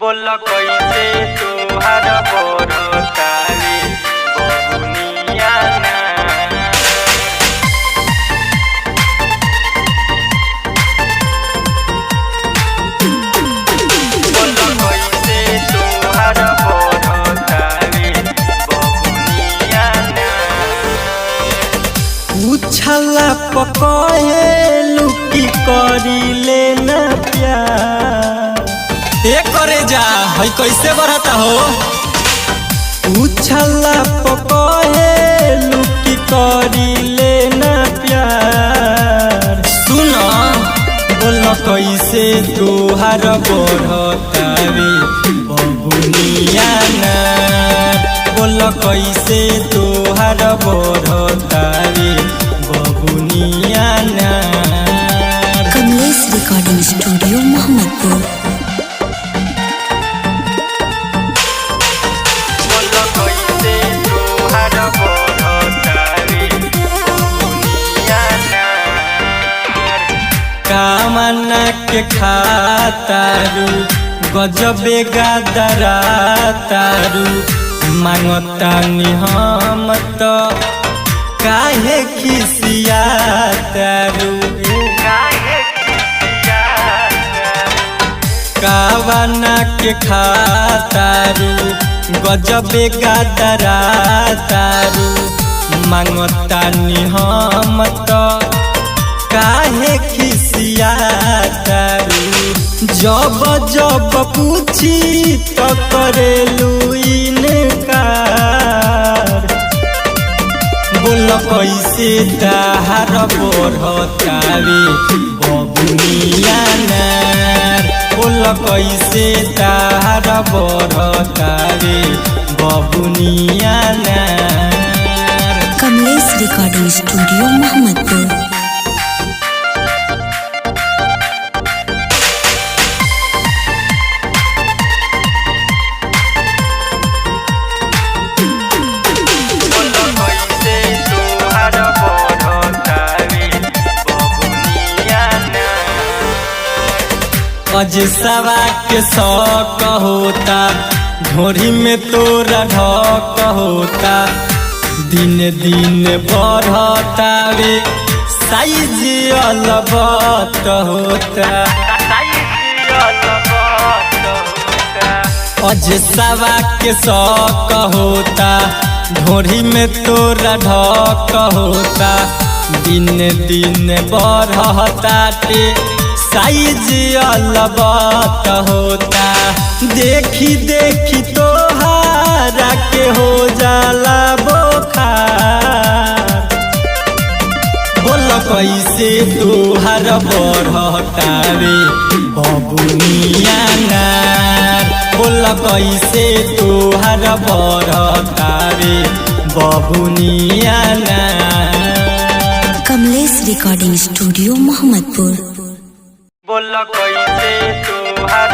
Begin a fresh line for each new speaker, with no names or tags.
बोल कैसे तोहार बरतावे बबुनिया ना। बोल कैसे तोहार बरतावे बबुनिया ना।
उछला पकहेलू की करी लेना प्यार ए करे जा हई कैसे बढ़ता हो। उछला पकहेलू की करी लेना प्यार सुना बोल कैसे तोहार बढ़तावे बबुनिया ना। बोल कैसे तोहार बढ़तावे बबुनिया ना।
Kamlesh recording studio Mohammadpur.
बोल कैसे तोहार बरतावे बबुनिया ना।
कामना के खातारू गजबे गादरा तारू मांगतानी हम तो काहे खिसिया तारू। कावना के खातारू गजबे गादरा तारू मांगतानी हम तो काहे खिसिया तारू। जब जब पूछी तो करेलू इनकार बोल कैसे तोहार बढ़तावे बबुनिया ना। बोल कैसे तोहार बढ़तावे बबुनिया ना।
Kamlesh recording studio Mohammadpur.
बोल कैसे तोहार बरतावे बबुनिया ना।
अजसवा के शौक होता ढोरी में तोरा ढक होता दिन दिन बढ़तावे साइज अलबत होता। अजसवा के शौक होता ढोरी में तोरा ढक होता दिन दिन बढ़ताटे साइज अलबत होता। देखी देखी तोहारा के हो जाला बोखार बोल कैसे तोहार बढ़तावे बबुनिया ना। बोल कैसे तोहार बढ़तावे बबुनिया ना।
Kamlesh recording studio Mohammadpur.
बोल कैसे तोहार